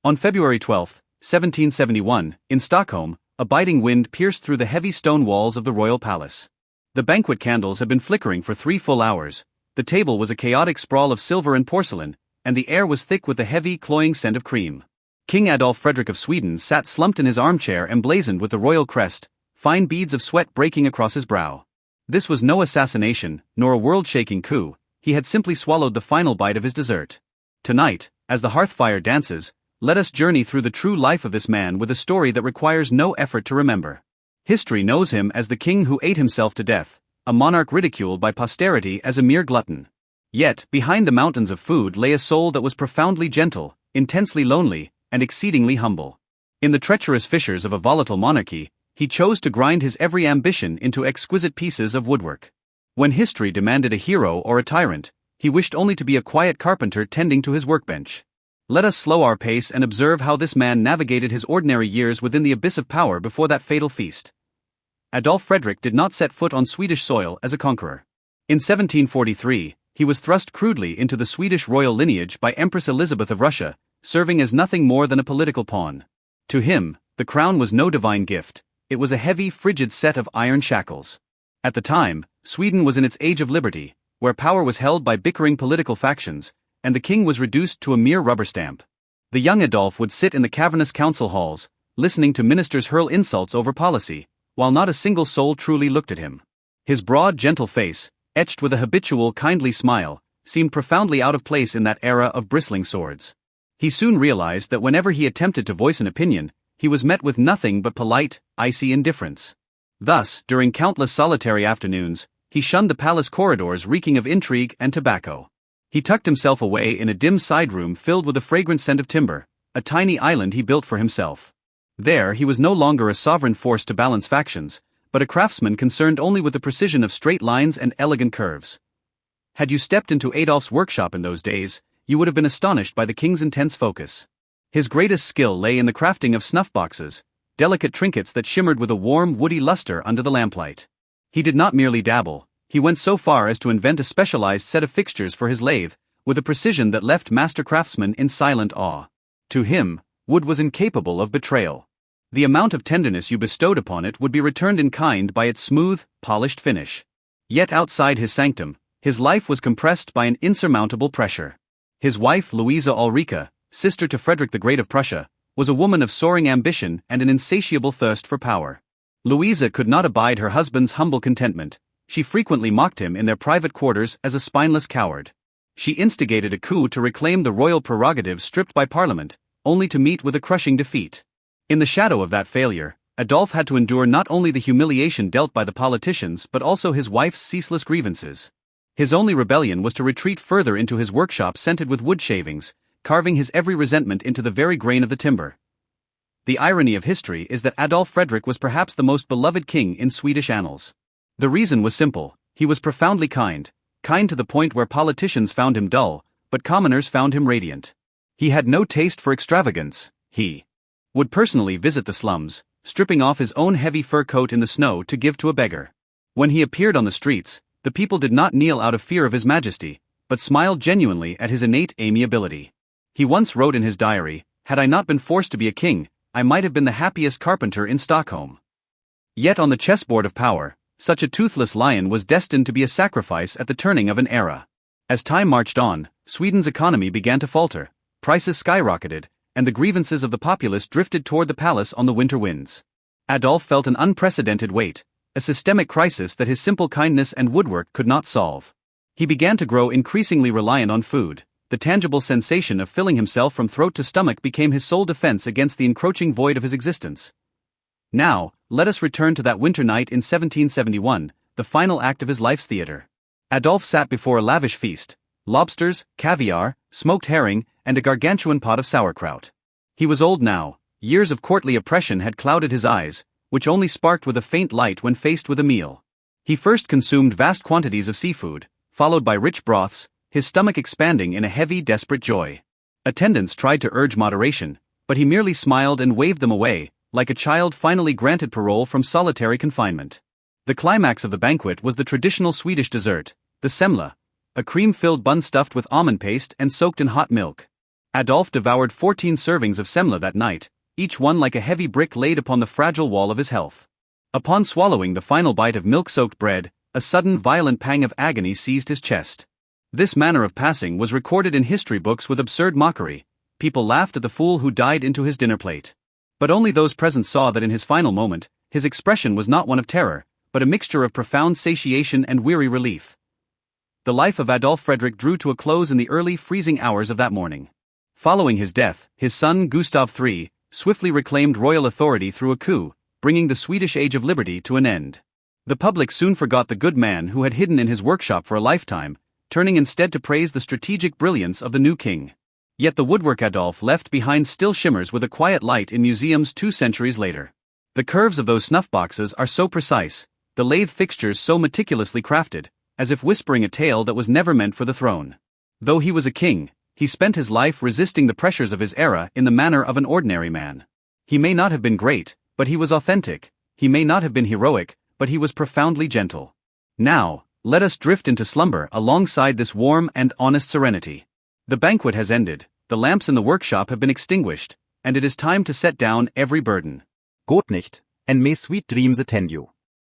On February 12, 1771, in Stockholm, a biting wind pierced through the heavy stone walls of the royal palace. The banquet candles had been flickering for 3 full hours, the table was a chaotic sprawl of silver and porcelain, and the air was thick with the heavy, cloying scent of cream. King Adolf Frederick of Sweden sat slumped in his armchair emblazoned with the royal crest, fine beads of sweat breaking across his brow. This was no assassination, nor a world-shaking coup, he had simply swallowed the final bite of his dessert. Tonight, as the hearth fire dances, let us journey through the true life of this man with a story that requires no effort to remember. History knows him as the king who ate himself to death, a monarch ridiculed by posterity as a mere glutton. Yet, behind the mountains of food lay a soul that was profoundly gentle, intensely lonely, and exceedingly humble. In the treacherous fissures of a volatile monarchy, he chose to grind his every ambition into exquisite pieces of woodwork. When history demanded a hero or a tyrant, he wished only to be a quiet carpenter tending to his workbench. Let us slow our pace and observe how this man navigated his ordinary years within the abyss of power before that fatal feast. Adolf Frederick did not set foot on Swedish soil as a conqueror. In 1743, he was thrust crudely into the Swedish royal lineage by Empress Elizabeth of Russia, serving as nothing more than a political pawn. To him, the crown was no divine gift, it was a heavy, frigid set of iron shackles. At the time, Sweden was in its age of liberty, where power was held by bickering political factions, and the king was reduced to a mere rubber stamp. The young Adolf would sit in the cavernous council halls, listening to ministers hurl insults over policy, while not a single soul truly looked at him. His broad, gentle face, etched with a habitual kindly smile, seemed profoundly out of place in that era of bristling swords. He soon realized that whenever he attempted to voice an opinion, he was met with nothing but polite, icy indifference. Thus, during countless solitary afternoons, he shunned the palace corridors reeking of intrigue and tobacco. He tucked himself away in a dim side room filled with the fragrant scent of timber, a tiny island he built for himself. There he was no longer a sovereign force to balance factions, but a craftsman concerned only with the precision of straight lines and elegant curves. Had you stepped into Adolf's workshop in those days, you would have been astonished by the king's intense focus. His greatest skill lay in the crafting of snuff boxes, delicate trinkets that shimmered with a warm, woody luster under the lamplight. He did not merely dabble. He went so far as to invent a specialized set of fixtures for his lathe, with a precision that left master craftsmen in silent awe. To him, wood was incapable of betrayal. The amount of tenderness you bestowed upon it would be returned in kind by its smooth, polished finish. Yet outside his sanctum, his life was compressed by an insurmountable pressure. His wife Louisa Ulrika, sister to Frederick the Great of Prussia, was a woman of soaring ambition and an insatiable thirst for power. Louisa could not abide her husband's humble contentment. She frequently mocked him in their private quarters as a spineless coward. She instigated a coup to reclaim the royal prerogative stripped by Parliament, only to meet with a crushing defeat. In the shadow of that failure, Adolf had to endure not only the humiliation dealt by the politicians but also his wife's ceaseless grievances. His only rebellion was to retreat further into his workshop scented with wood shavings, carving his every resentment into the very grain of the timber. The irony of history is that Adolf Frederick was perhaps the most beloved king in Swedish annals. The reason was simple, he was profoundly kind to the point where politicians found him dull, but commoners found him radiant. He had no taste for extravagance, he would personally visit the slums, stripping off his own heavy fur coat in the snow to give to a beggar. When he appeared on the streets, the people did not kneel out of fear of his majesty, but smiled genuinely at his innate amiability. He once wrote in his diary, "Had I not been forced to be a king, I might have been the happiest carpenter in Stockholm." Yet on the chessboard of power, such a toothless lion was destined to be a sacrifice at the turning of an era. As time marched on, Sweden's economy began to falter, prices skyrocketed, and the grievances of the populace drifted toward the palace on the winter winds. Adolf felt an unprecedented weight, a systemic crisis that his simple kindness and woodwork could not solve. He began to grow increasingly reliant on food. The tangible sensation of filling himself from throat to stomach became his sole defense against the encroaching void of his existence. Now, let us return to that winter night in 1771, the final act of his life's theater. Adolf sat before a lavish feast: lobsters, caviar, smoked herring, and a gargantuan pot of sauerkraut. He was old now, years of courtly oppression had clouded his eyes, which only sparked with a faint light when faced with a meal. He first consumed vast quantities of seafood, followed by rich broths, his stomach expanding in a heavy, desperate joy. Attendants tried to urge moderation, but he merely smiled and waved them away, like a child finally granted parole from solitary confinement. The climax of the banquet was the traditional Swedish dessert, the semla, a cream-filled bun stuffed with almond paste and soaked in hot milk. Adolf devoured 14 servings of semla that night, each one like a heavy brick laid upon the fragile wall of his health. Upon swallowing the final bite of milk-soaked bread, a sudden violent pang of agony seized his chest. This manner of passing was recorded in history books with absurd mockery. People laughed at the fool who died into his dinner plate. But only those present saw that in his final moment, his expression was not one of terror, but a mixture of profound satiation and weary relief. The life of Adolf Frederick drew to a close in the early freezing hours of that morning. Following his death, his son Gustav III swiftly reclaimed royal authority through a coup, bringing the Swedish Age of Liberty to an end. The public soon forgot the good man who had hidden in his workshop for a lifetime, turning instead to praise the strategic brilliance of the new king. Yet the woodwork Adolf left behind still shimmers with a quiet light in museums 2 centuries later. The curves of those snuff boxes are so precise, the lathe fixtures so meticulously crafted, as if whispering a tale that was never meant for the throne. Though he was a king, he spent his life resisting the pressures of his era in the manner of an ordinary man. He may not have been great, but he was authentic. He may not have been heroic, but he was profoundly gentle. Now, let us drift into slumber alongside this warm and honest serenity. The banquet has ended, the lamps in the workshop have been extinguished, and it is time to set down every burden. Gut nicht, and may sweet dreams attend you.